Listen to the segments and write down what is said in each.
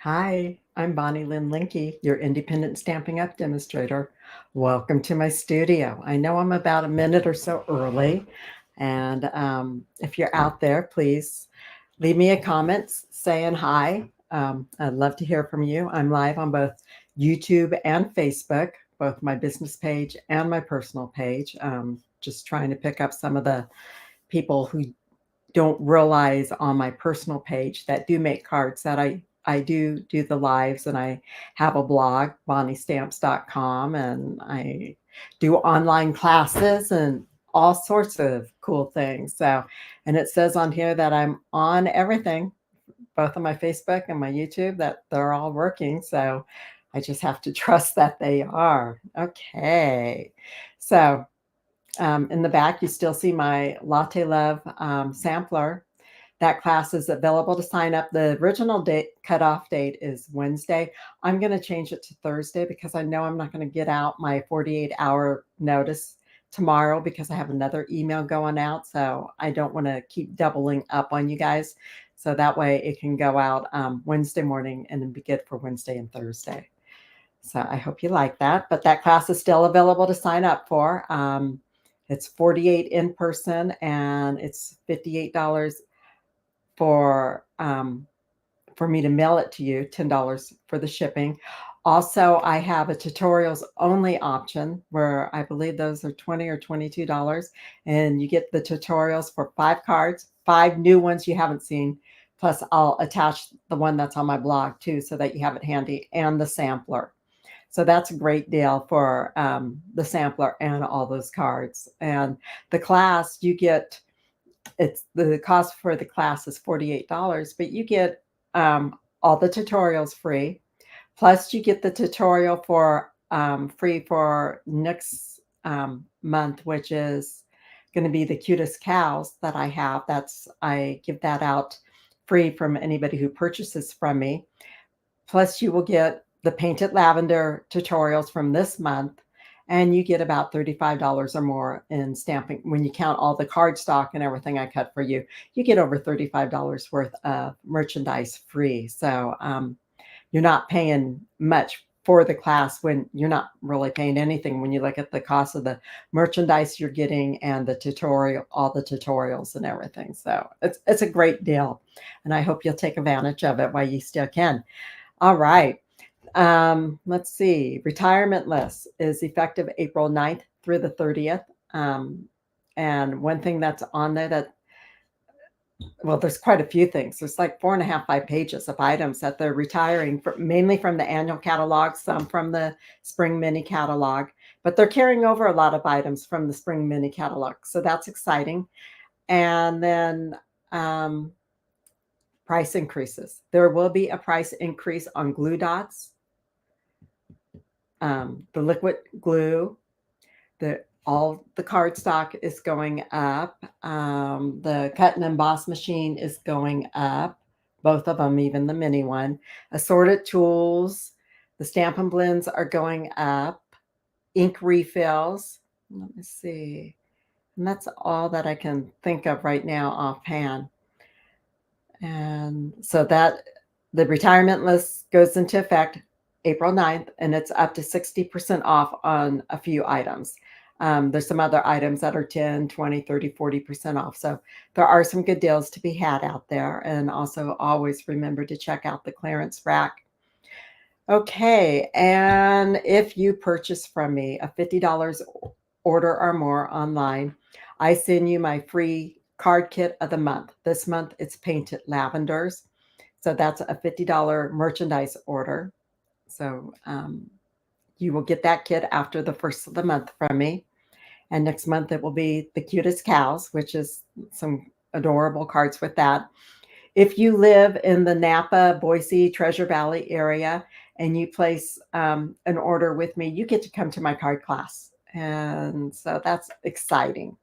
Hi, I'm Bonnie Lynn Linky, your independent Stampin' Up! Demonstrator. Welcome to my studio. I know I'm about a minute or so early, and if you're out there, please leave me a comment saying hi. I'd love to hear from you. I'm live on both YouTube and Facebook, both my business page and my personal page. Just trying to pick up some of the people who don't realize on my personal page that do make cards that I do the lives, and I have a blog, bonniestamps.com, and I do online classes and all sorts of cool things. So, and it says on here that I'm on everything, both on my Facebook and my YouTube, that they're all working. So I just have to trust that they are. Okay. So in the back, you still see my Latte Love sampler. That class is available to sign up. The original date cutoff date is Wednesday. I'm going to change it to Thursday because I know I'm not going to get out my 48-hour notice tomorrow because I have another email going out. So I don't want to keep doubling up on you guys. So that way it can go out Wednesday morning and then be good for Wednesday and Thursday. So I hope you like that. But that class is still available to sign up for. It's 48 in person and it's $58 for me to mail it to you, $10 for the shipping. Also, I have a tutorials only option where I believe those are $20 or $22, and you get the tutorials for 5 cards, 5 new ones you haven't seen. Plus, I'll attach the one that's on my blog too, so that you have it handy, and the sampler. So that's a great deal for the sampler and all those cards. And the class, you get, it's the cost for the class is $48, but you get all the tutorials free. Plus, you get the tutorial for free for next month, which is going to be the cutest cows that I have. I give that out free from anybody who purchases from me. Plus, you will get the painted lavender tutorials from this month, and you get about $35 or more in stamping. When you count all the cardstock and everything I cut for you, you get over $35 worth of merchandise free. So you're not paying much for the class when you're not really paying anything when you look at the cost of the merchandise you're getting and the tutorial, all the tutorials and everything. So it's a great deal, and I hope you'll take advantage of it while you still can. All right. Let's see. Retirement list is effective April 9th through the 30th. And one thing that's on there that, well, there's quite a few things. There's like 4.5, 5 pages of items that they're retiring, mainly from the annual catalog, some from the spring mini catalog, but they're carrying over a lot of items from the spring mini catalog. So that's exciting. And then price increases. There will be a price increase on glue dots, the liquid glue, all the cardstock is going up. The cut and emboss machine is going up, both of them, even the mini one. Assorted tools, the Stampin' Blends are going up. Ink refills, let me see. And that's all that I can think of right now offhand. And so that the retirement list goes into effect April 9th, and it's up to 60% off on a few items. There's some other items that are 10, 20, 30, 40% off. So there are some good deals to be had out there. And also always remember to check out the clearance rack. Okay, and if you purchase from me a $50 order or more online, I send you my free card kit of the month. This month it's painted lavenders. So that's a $50 merchandise order. So you will get that kit after the first of the month from me. And next month it will be the cutest cows, which is some adorable cards with that. If you live in the Napa, Boise, Treasure Valley area and you place an order with me, you get to come to my card class. And so that's exciting.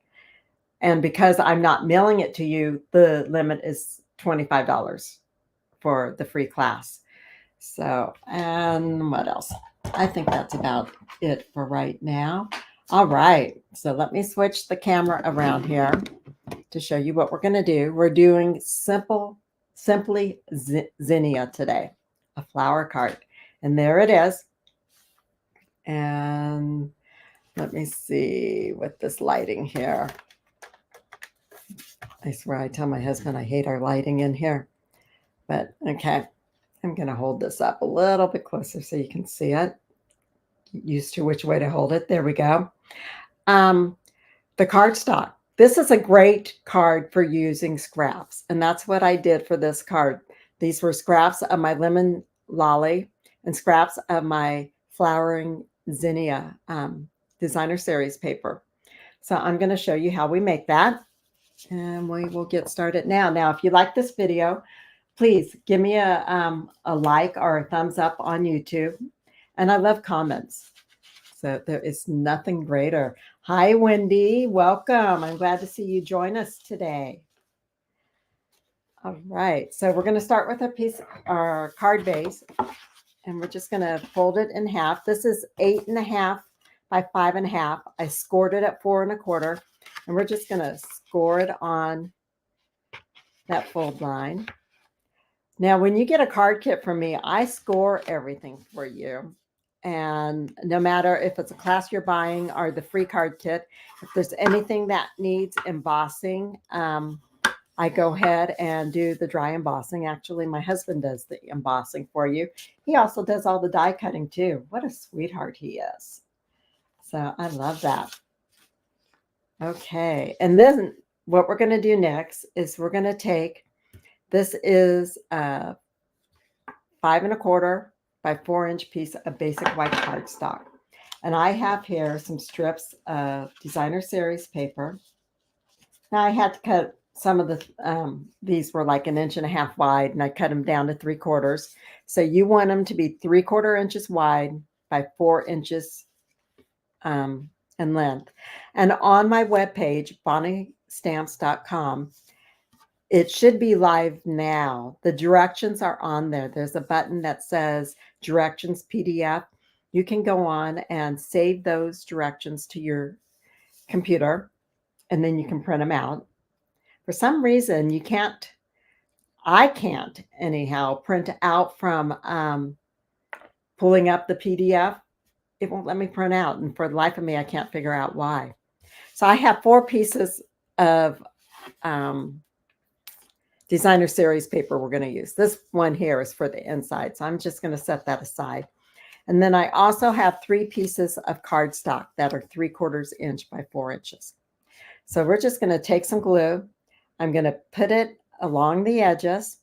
And because I'm not mailing it to you, the limit is $25 for the free class. So, and what else? I think that's about it for right now. All right. So let me switch the camera around here to show you what we're going to do. We're doing Simply Zinnia today. a flower card. And there it is. And let me see with this lighting here. I swear I tell my husband I hate our lighting in here. But okay, I'm going to hold this up a little bit closer so you can see it. Get used to which way to hold it. There we go. The cardstock. This is a great card for using scraps. And that's what I did for this card. These were scraps of my lemon lolly and scraps of my flowering zinnia designer series paper. So I'm going to show you how we make that. And we will get started now. Now, if you like this video, please give me a like or a thumbs up on YouTube. And I love comments. So there is nothing greater. Hi, Wendy. Welcome. I'm glad to see you join us today. All right. So we're going to start with our card base. And we're just going to fold it in half. This is 8.5 by 5.5. I scored it at 4 1/4. And we're just going to score it on that fold line. Now, when you get a card kit from me, I score everything for you. And no matter if it's a class you're buying or the free card kit, if there's anything that needs embossing, I go ahead and do the dry embossing. Actually, my husband does the embossing for you. He also does all the die cutting too. What a sweetheart he is. So I love that. Okay, and then what we're going to do next is we're going to take, this is a 5 1/4 by 4-inch piece of basic white cardstock. And I have here some strips of designer series paper. Now I had to cut some of the, these were like 1.5 inches wide, and I cut them down to 3/4. So you want them to be 3/4 inches wide by 4 inches in length. And on my webpage, bonniestamps.com, it should be live now. The directions are on there. There's a button that says directions PDF. You can go on and save those directions to your computer, and then you can print them out. For some reason, you can't, I can't anyhow, print out from pulling up the PDF. It won't let me print out. And for the life of me, I can't figure out why. So I have 4 pieces of designer series paper we're going to use. This one here is for the inside, so I'm just going to set that aside. And then I also have 3 pieces of cardstock that are 3/4 inch by 4 inches. So we're just going to take some glue. I'm going to put it along the edges.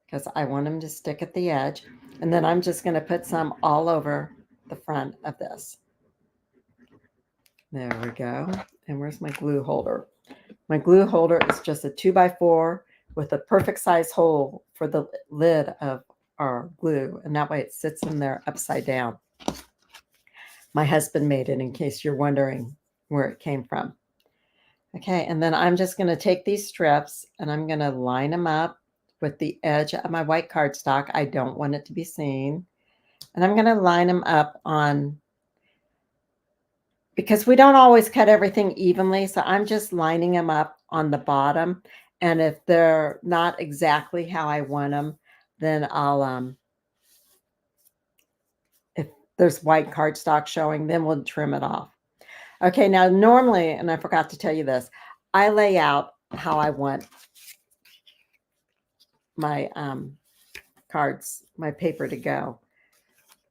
Because I want them to stick at the edge. And then I'm just going to put some all over the front of this. There we go. And where's my glue holder? My glue holder is just a 2x4 with a perfect size hole for the lid of our glue. And that way it sits in there upside down. My husband made it, in case you're wondering where it came from. Okay, and then I'm just going to take these strips and I'm going to line them up with the edge of my white cardstock. I don't want it to be seen. And I'm going to line them up on, because we don't always cut everything evenly, so I'm just lining them up on the bottom. And if they're not exactly how I want them, then I'll, if there's white cardstock showing, then we'll trim it off. Okay, now normally, and I forgot to tell you this, I lay out how I want my cards, my paper to go.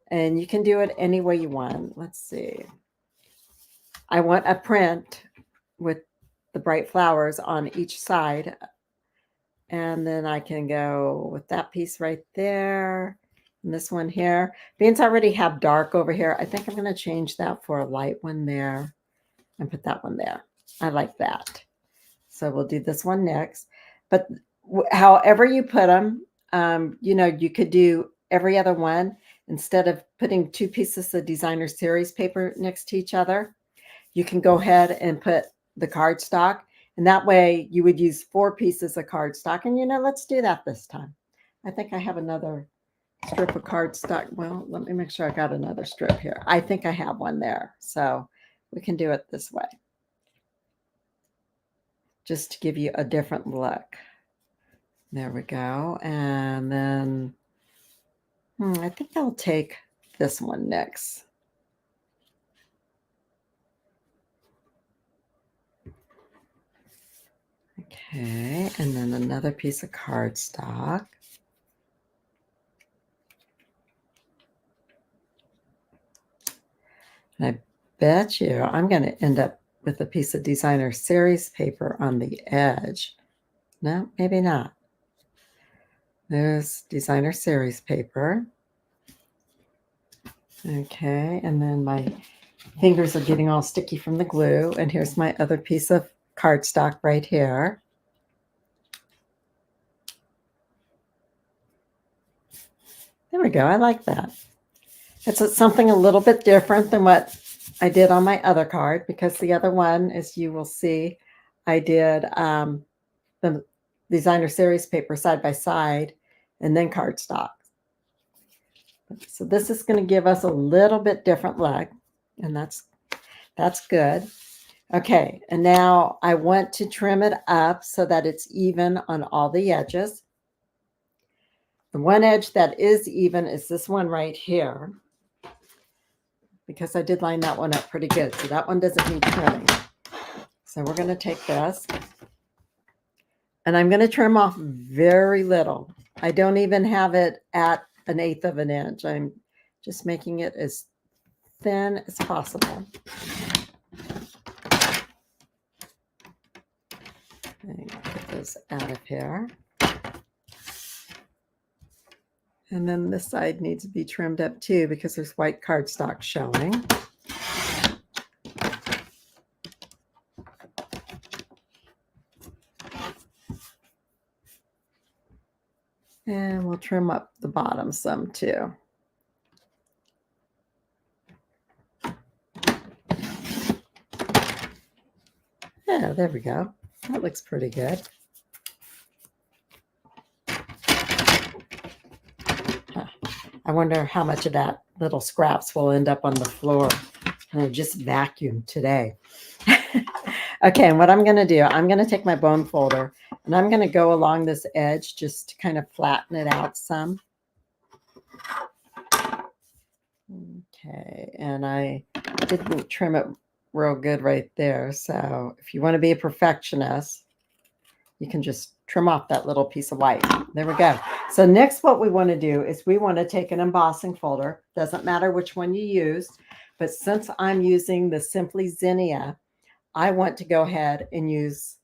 And you can do it any way you want. Let's see. I want a print with the bright flowers on each side. And then I can go with that piece right there. And this one here. Beans already have dark over here. I think I'm going to change that for a light one there and put that one there. I like that. So we'll do this one next. But however you put them, you know, you could do every other one. Instead of putting 2 pieces of designer series paper next to each other, you can go ahead and put the cardstock. And that way you would use 4 pieces of cardstock. And, you know, let's do that this time. I think I have another strip of cardstock. Well, let me make sure I got another strip here. I think I have one there. So we can do it this way. just to give you a different look. There we go. And then I think I'll take this one next. Okay, and then another piece of cardstock. And I bet you I'm going to end up with a piece of Designer Series paper on the edge. No, maybe not. There's Designer Series paper. Okay, and then my fingers are getting all sticky from the glue. And here's my other piece of cardstock right here. There we go. I like that. It's something a little bit different than what I did on my other card, because the other one, as you will see, I did the Designer Series paper side by side and then cardstock. So this is going to give us a little bit different look, and that's good. Okay, and now I want to trim it up so that it's even on all the edges. The one edge that is even is this one right here, because I did line that one up pretty good. So that one doesn't need trimming. So we're going to take this, and I'm going to trim off very little. I don't even have it at 1/8 of an inch. I'm just making it as thin as possible. Get those out of here. And then this side needs to be trimmed up too, because there's white cardstock showing. And we'll trim up the bottom some too. Yeah, there we go. That looks pretty good. I wonder how much of that little scraps will end up on the floor. I just vacuum today. Okay, and what I'm going to do, I'm going to take my bone folder and I'm going to go along this edge just to kind of flatten it out some. Okay, and I didn't trim it real good right there. So if you want to be a perfectionist, you can just trim off that little piece of white. There we go. So next, what we want to do is we want to take an embossing folder. Doesn't matter which one you use, but since I'm using the Simply Zinnia, I want to go ahead and use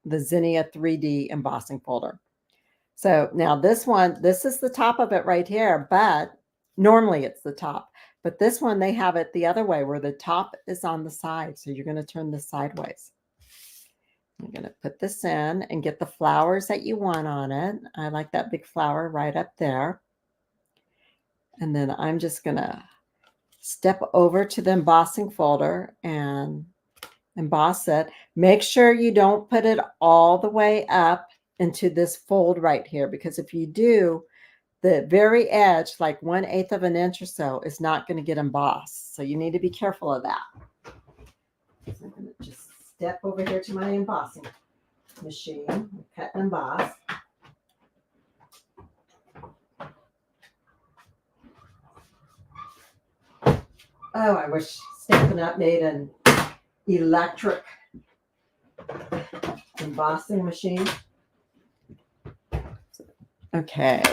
the Zinnia 3D embossing folder. So now this one, this is the top of it right here, but normally it's the top. But this one, they have it the other way where the top is on the side. So you're going to turn this sideways. I'm going to put this in and get the flowers that you want on it. I like that big flower right up there. And then I'm just going to step over to the embossing folder and emboss it. Make sure you don't put it all the way up into this fold right here, because if you do, the very edge, like 1/8 of an inch or so, is not going to get embossed. So you need to be careful of that. So I'm going to just step over here to my embossing machine, cut and emboss. Oh, I wish Stampin' Up! Made an electric embossing machine. Okay,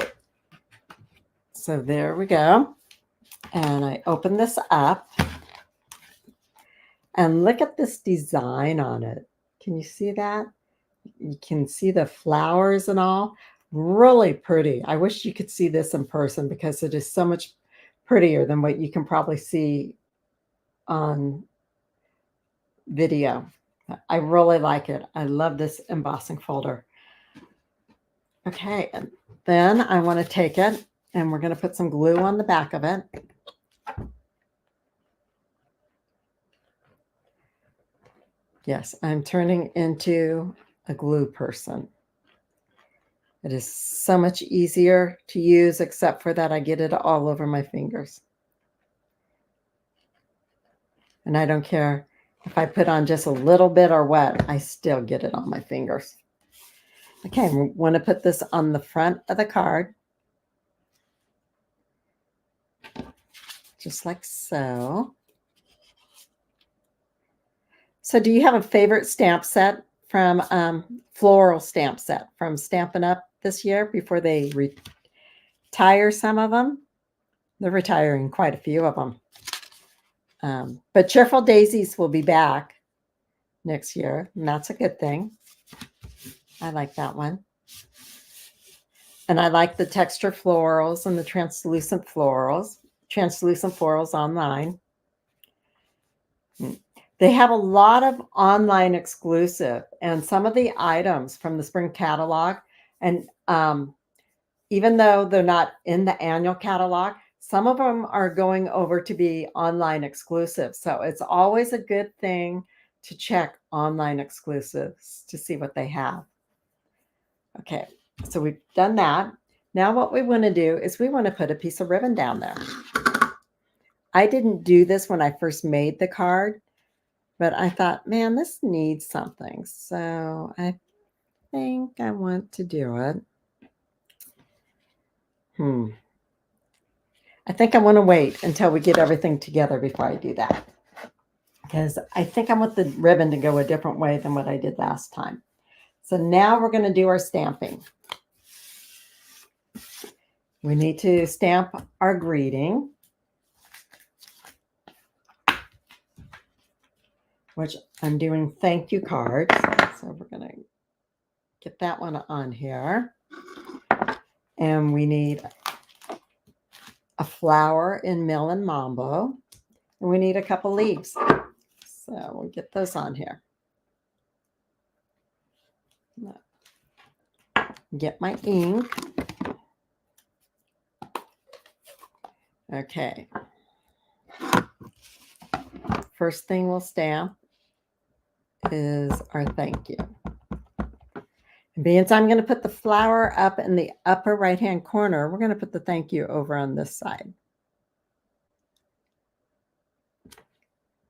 so there we go. And I open this up. And look at this design on it. Can you see that? You can see the flowers and all. Really pretty. I wish you could see this in person, because it is so much prettier than what you can probably see on video. I really like it. I love this embossing folder. Okay, and then I want to take it and we're going to put some glue on the back of it. Yes, I'm turning into a glue person. It is so much easier to use, except for that I get it all over my fingers. And I don't care If I put on just a little bit or wet, I still get it on my fingers. Okay, we want to put this on the front of the card. Just like so. So do you have a favorite stamp set from floral stamp set from Stampin' Up this year before they retire some of them? They're retiring quite a few of them. But Cheerful Daisies will be back next year, and that's a good thing. I like that one. And I like the texture florals and the translucent florals online. They have a lot of online exclusive, and some of the items from the spring catalog, and even though they're not in the annual catalog, some of them are going over to be online exclusive. So it's always a good thing to check online exclusives to see what they have. Okay, so we've done that. Now what we want to do is we want to put a piece of ribbon down there. I didn't do this when I first made the card, but I thought, man, this needs something. So I think I want to do it. I think I want to wait until we get everything together before I do that, because I think I want the ribbon to go a different way than what I did last time. So now we're going to do our stamping. We need to stamp our greeting, which I'm doing thank you cards. So we're going to get that one on here. And we need a flower in Melon Mambo. And we need a couple leaves. So we'll get those on here. Get my ink. Okay. First thing we'll stamp is our thank you. And being I'm going to put the flower up in the upper right-hand corner, we're going to put the thank you over on this side.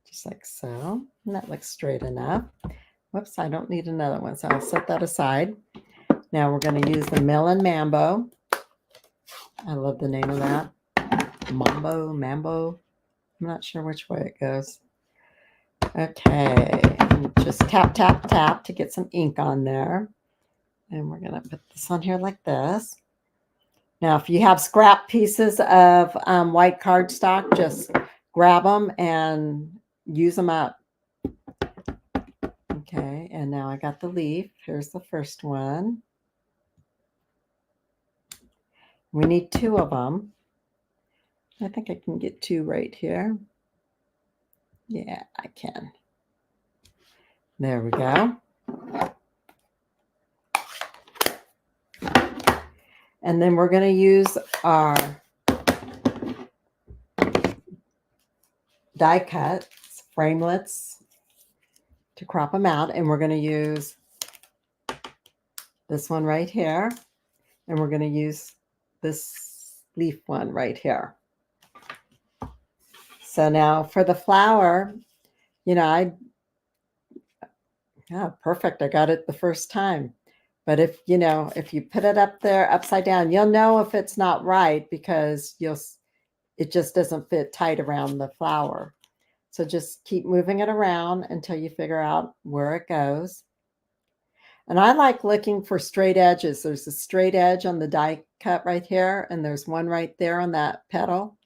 Just like so. And that looks straight enough. Whoops, I don't need another one, so I'll set that aside. Now we're going to use the Melon Mambo. I love the name of that. Mambo. I'm not sure which way it goes. Okay, and just tap, tap, tap to get some ink on there. And we're going to put this on here like this. Now, if you have scrap pieces of white cardstock, just grab them and use them up. Okay, and now I got the leaf. Here's the first one. We need two of them. I think I can get two right here. Yeah, I can. There we go. And then we're going to use our die cuts, framelets, to crop them out. And we're going to use this one right here. And we're going to use this leaf one right here. So now for the flower, perfect. I got it the first time. But if you put it up there upside down, you'll know if it's not right because it just doesn't fit tight around the flower. So just keep moving it around until you figure out where it goes. And I like looking for straight edges. There's a straight edge on the die cut right here, and there's one right there on that petal.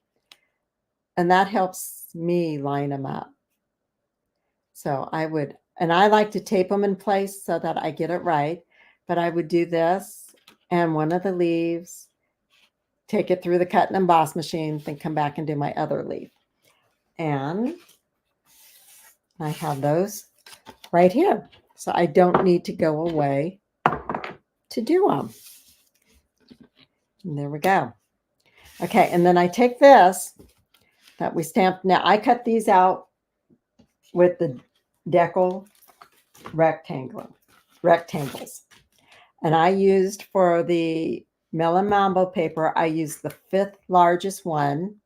And that helps me line them up. So I like to tape them in place so that I get it right. But I would do this and one of the leaves, take it through the cut and emboss machine, then come back and do my other leaf. And I have those right here. So I don't need to go away to do them. And there we go. Okay, and then I take this that we stamped. Now I cut these out with the decal rectangles. And I used for the Melon Mambo paper, I used the 5th largest one.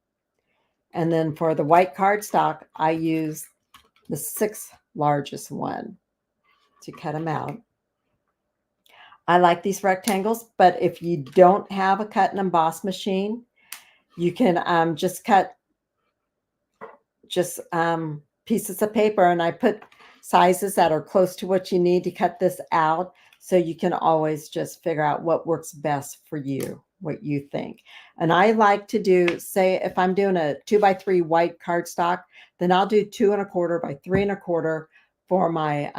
And then for the white cardstock, I used the 6th largest one to cut them out. I like these rectangles, but if you don't have a cut and emboss machine, you can just cut pieces of paper, and I put sizes that are close to what you need to cut this out, so you can always just figure out what works best for you, what you think. And I like to do, say if I'm doing a 2x3 white cardstock, then I'll do 2¼ by 3¼ for my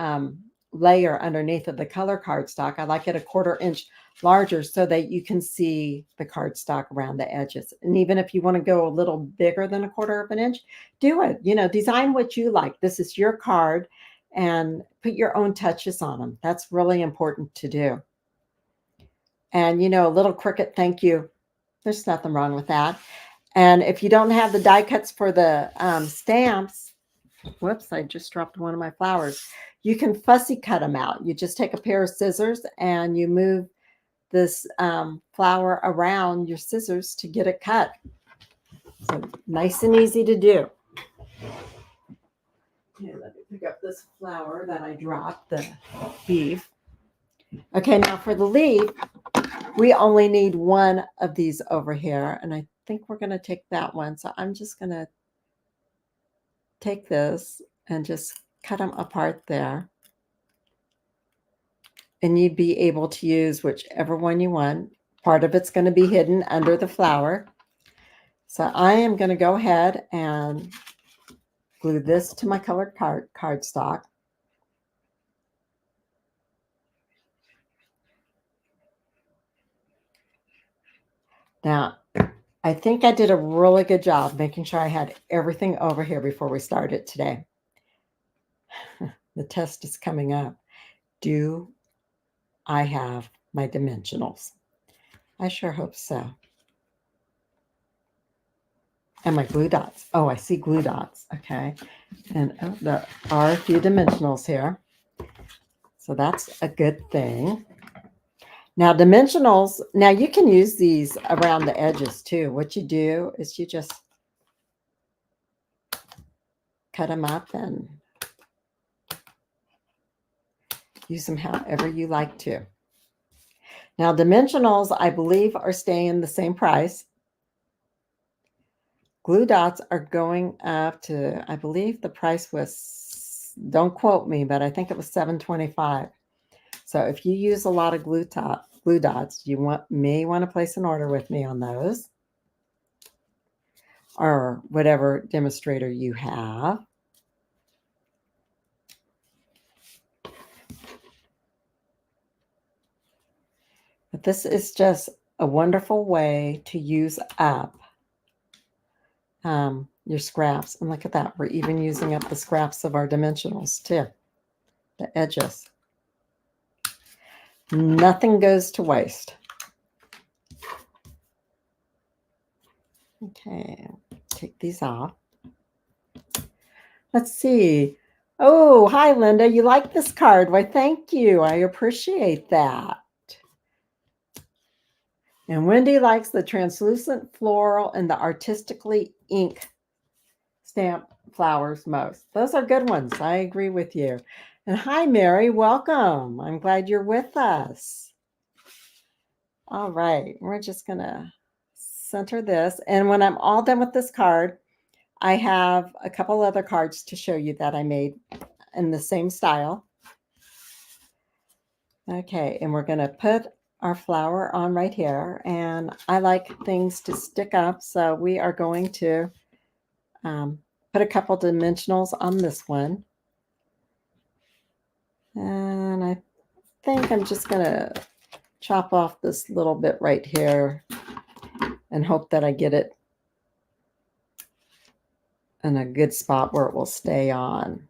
layer underneath of the color cardstock. I like it 1/4 inch larger so that you can see the cardstock around the edges. And even if you want to go a little bigger than 1/4 inch, do it. You know, design what you like. This is your card, and put your own touches on them. That's really important to do. And, you know, a little Cricut thank you. There's nothing wrong with that. And if you don't have the die cuts for the stamps, whoops, I just dropped one of my flowers. You can fussy cut them out. You just take a pair of scissors and you move this flower around your scissors to get it cut. So nice and easy to do. Okay, let me pick up this flower that I dropped, the leaf. Okay, now for the leaf, we only need one of these over here, and I think we're going to take that one. So I'm just going to take this and just cut them apart there. And you'd be able to use whichever one you want. Part of it's going to be hidden under the flower. So I am going to go ahead and glue this to my colored cardstock. Now, I think I did a really good job making sure I had everything over here before we started today. The test is coming up. Do I have my dimensionals? I sure hope so. And my glue dots. Oh, I see glue dots. Okay. And there are a few dimensionals here. So that's a good thing. Now, dimensionals, now you can use these around the edges too. What you do is you just cut them up and use them however you like to. Now, dimensionals, I believe, are staying the same price. Glue dots are going up to, I believe the price was, don't quote me, but I think it was $7.25. So if you use a lot of glue dots, you may want to place an order with me on those, or whatever demonstrator you have. But this is just a wonderful way to use up your scraps. And look at that. We're even using up the scraps of our dimensionals too, the edges. Nothing goes to waste. Okay, take these off. Let's see. Oh, hi, Linda. You like this card? Why, thank you. I appreciate that. And Wendy likes the translucent floral and the artistically ink stamp flowers most. Those are good ones. I agree with you. And hi, Mary. Welcome. I'm glad you're with us. All right. We're just going to center this. And when I'm all done with this card, I have a couple other cards to show you that I made in the same style. Okay. And we're going to put our flower on right here. And I like things to stick up. So we are going to put a couple dimensionals on this one. And I think I'm just going to chop off this little bit right here and hope that I get it in a good spot where it will stay on.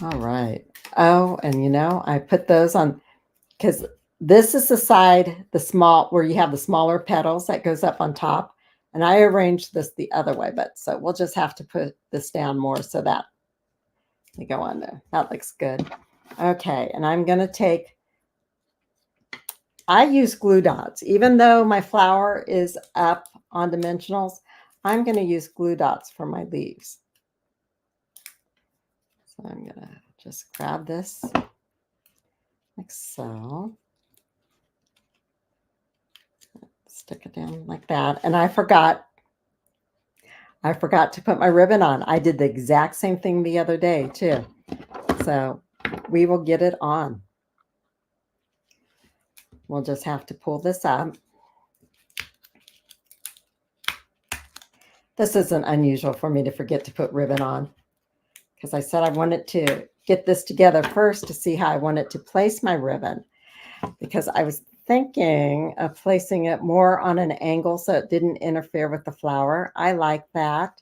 All right. Oh, and you know, I put those on because this is the side, the small, where you have the smaller petals that goes up on top. And I arranged this the other way, but so we'll just have to put this down more so that they go on there. That looks good. Okay, and I'm going to take, I use glue dots. Even though my flower is up on dimensionals, I'm going to use glue dots for my leaves. So I'm going to just grab this like so. Stick it down like that. And I forgot to put my ribbon on. I did the exact same thing the other day too. So we will get it on. We'll just have to pull this up. This isn't unusual for me to forget to put ribbon on because I said I wanted to get this together first to see how I wanted to place my ribbon, because I was thinking of placing it more on an angle so it didn't interfere with the flower. I like that.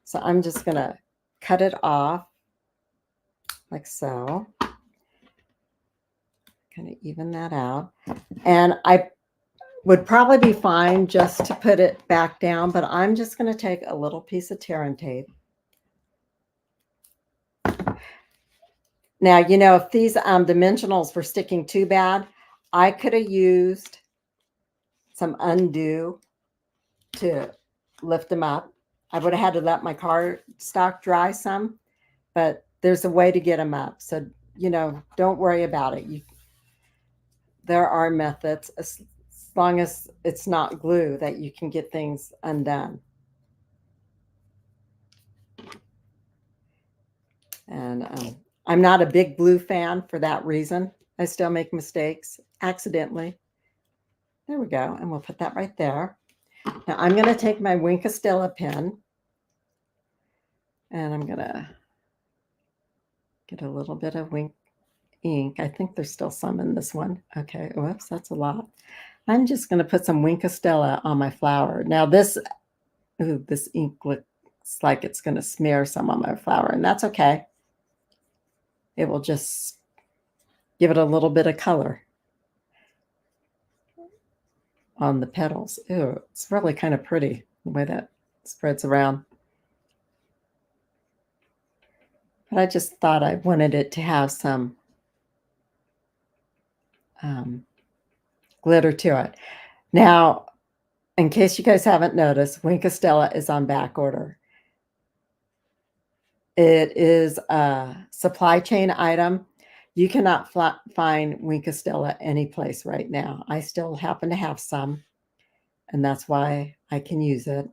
So I'm just going to cut it off like so. Kind of even that out. And I would probably be fine just to put it back down, but I'm just going to take a little piece of tear and tape. Now, you know, if these dimensionals were sticking too bad, I could have used some undo to lift them up. I would have had to let my cardstock dry some, but there's a way to get them up. So, you know, don't worry about it. There are methods, as long as it's not glue, that you can get things undone. And I'm not a big glue fan for that reason. I still make mistakes accidentally. There we go. And we'll put that right there. Now I'm going to take my Wink Estella pen and I'm going to get a little bit of ink. I think there's still some in this one. Okay. Whoops, that's a lot. I'm just going to put some Wink Estella on my flower. Now this ink looks like it's going to smear some on my flower, and that's okay. It will just give it a little bit of color on the petals. Ew, it's really kind of pretty the way that spreads around. But I just thought I wanted it to have some glitter to it. Now, in case you guys haven't noticed, Wink Estella is on back order. It is a supply chain item. You cannot find Wink Estella any place right now. I still happen to have some, and that's why I can use it.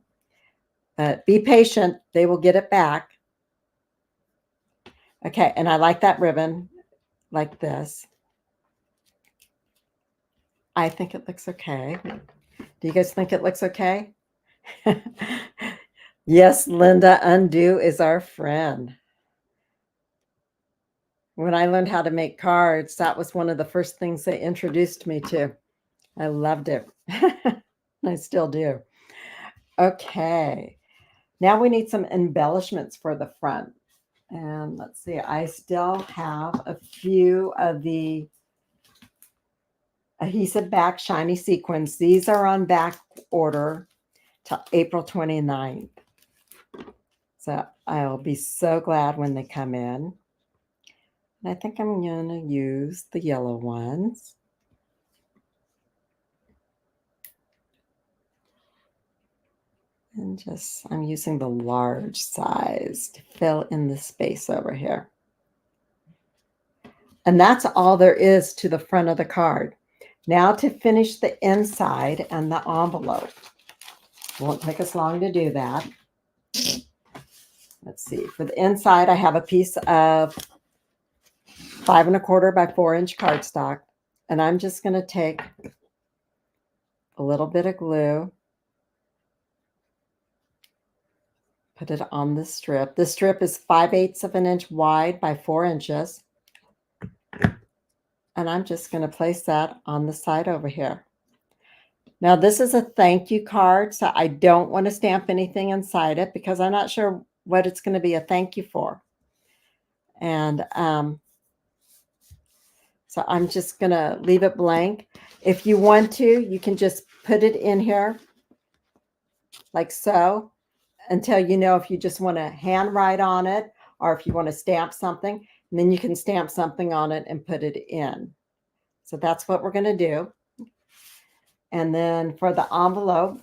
But be patient. They will get it back. Okay, and I like that ribbon like this. I think it looks okay. Do you guys think it looks okay? Yes, Linda, undo is our friend. When I learned how to make cards, that was one of the first things they introduced me to. I loved it. I still do. Okay. Now we need some embellishments for the front. And let's see, I still have a few of the adhesive back shiny sequins. These are on back order till April 29th. So I'll be so glad when they come in. And I think I'm going to use the yellow ones. And just, I'm using the large size to fill in the space over here. And that's all there is to the front of the card. Now to finish the inside and the envelope. Won't take us long to do that. Let's see. For the inside, I have a piece of 5 1/4 by 4 inch cardstock. And I'm just going to take a little bit of glue. Put it on the strip. The strip is 5/8 of an inch wide by 4 inches. And I'm just going to place that on the side over here. Now, this is a thank you card, so I don't want to stamp anything inside it because I'm not sure what it's going to be a thank you for. And so I'm just going to leave it blank. If you want to, you can just put it in here like so until you know if you just want to handwrite on it or if you want to stamp something. And then you can stamp something on it and put it in. So that's what we're going to do. And then for the envelope,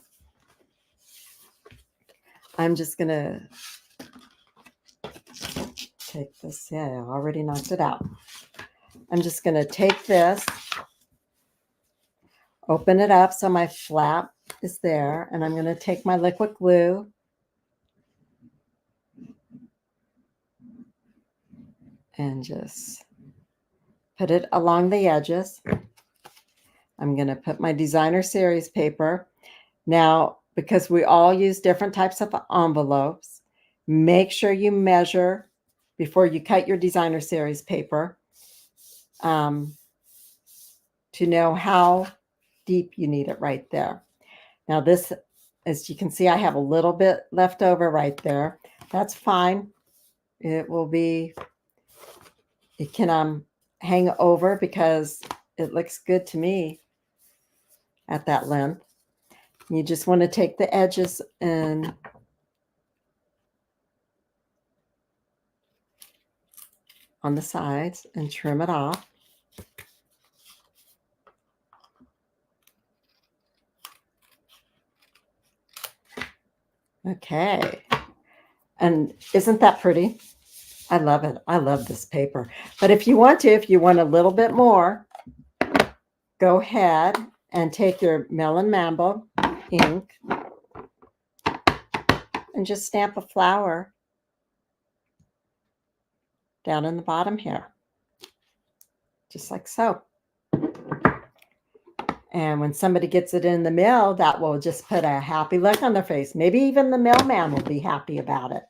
I'm just going to take this. Yeah, I already knocked it out. I'm just going to take this, open it up so my flap is there, and I'm going to take my liquid glue and just put it along the edges. I'm going to put my Designer Series paper. Now, because we all use different types of envelopes, make sure you measure before you cut your Designer Series paper to know how deep you need it right there. Now this, as you can see, I have a little bit left over right there. That's fine. It will be, it can hang over because it looks good to me at that length. You just want to take the edges and on the sides and trim it off. Okay. And isn't that pretty? I love it. I love this paper. But if you want a little bit more, go ahead and take your Melon Mambo ink and just stamp a flower down in the bottom here, just like so. And when somebody gets it in the mail, that will just put a happy look on their face. Maybe even the mailman will be happy about it.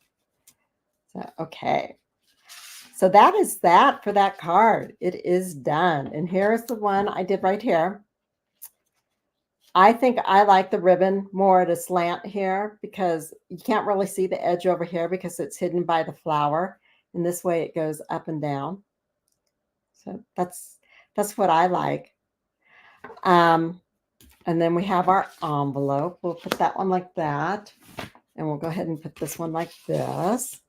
So, okay. So that is that for that card. It is done. And here's the one I did right here. I think I like the ribbon more at a slant here because you can't really see the edge over here because it's hidden by the flower. And this way it goes up and down. So that's what I like. And then we have our envelope. We'll put that one like that. And we'll go ahead and put this one like this.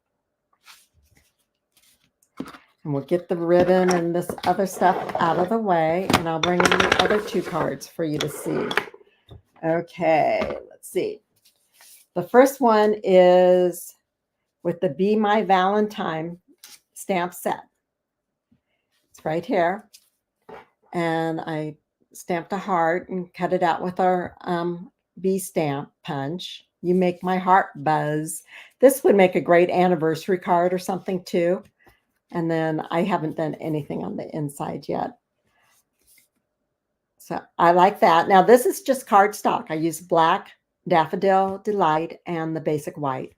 And we'll get the ribbon and this other stuff out of the way. And I'll bring in the other two cards for you to see. Okay, let's see. The first one is with the Be My Valentine stamp set. It's right here. And I stamped a heart and cut it out with our bee stamp punch. You make my heart buzz. This would make a great anniversary card or something too. And then I haven't done anything on the inside yet. So I like that. Now this is just cardstock. I use black, Daffodil Delight, and the basic white.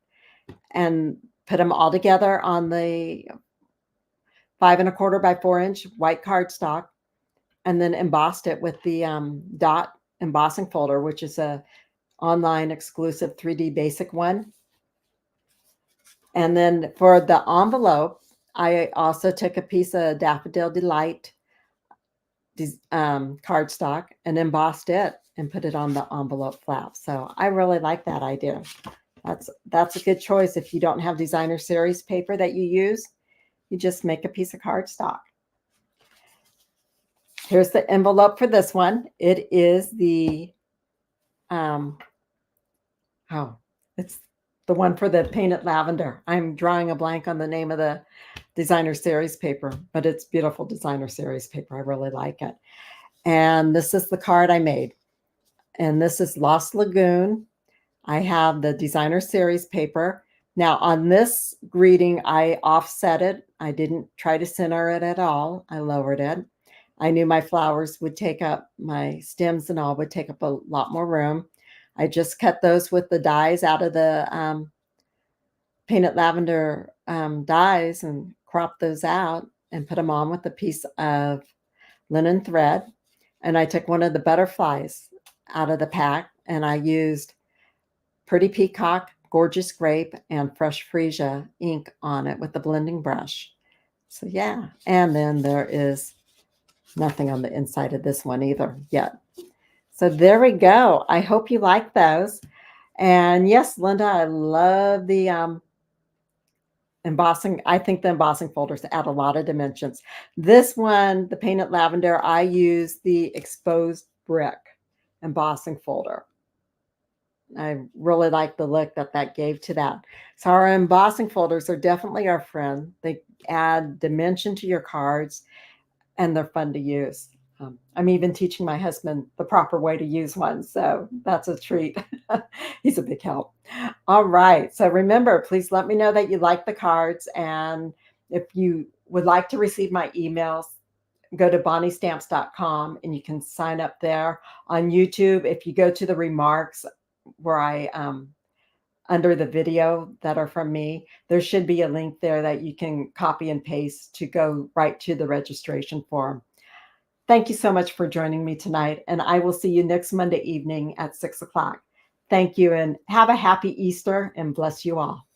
And put them all together on the 5 1/4 by 4 inch white cardstock. And then embossed it with the dot embossing folder, which is a online exclusive 3D basic one. And then for the envelope, I also took a piece of Daffodil Delight cardstock and embossed it and put it on the envelope flap. So I really like that idea. That's a good choice. If you don't have Designer Series paper that you use, you just make a piece of cardstock. Here's the envelope for this one. It is the, it's the one for the painted lavender. I'm drawing a blank on the name of the Designer Series paper, but it's beautiful Designer Series paper. I really like it. And this is the card I made. And this is Lost Lagoon. I have the Designer Series paper. Now on this greeting, I offset it. I didn't try to center it at all. I lowered it. I knew my flowers would take up, my stems and all would take up a lot more room. I just cut those with the dies out of the painted lavender dies and cropped those out and put them on with a piece of linen thread. And I took one of the butterflies out of the pack and I used Pretty Peacock, Gorgeous Grape, and Fresh Freesia ink on it with the blending brush. So yeah, and then there is nothing on the inside of this one either yet. So there we go. I hope you like those. And yes, Linda, I love the embossing. I think the embossing folders add a lot of dimensions. This one, the painted lavender, I use the exposed brick embossing folder. I really like the look that that gave to that. So our embossing folders are definitely our friend. They add dimension to your cards and they're fun to use. I'm even teaching my husband the proper way to use one, so that's a treat. He's a big help. All right, so remember, please let me know that you like the cards, and if you would like to receive my emails, go to bonniestamps.com and you can sign up there. On YouTube, if you go to the remarks where I under the video that are from me, there should be a link there that you can copy and paste to go right to the registration form. Thank you so much for joining me tonight, and I will see you next Monday evening at 6 o'clock. Thank you, and have a happy Easter, and bless you all.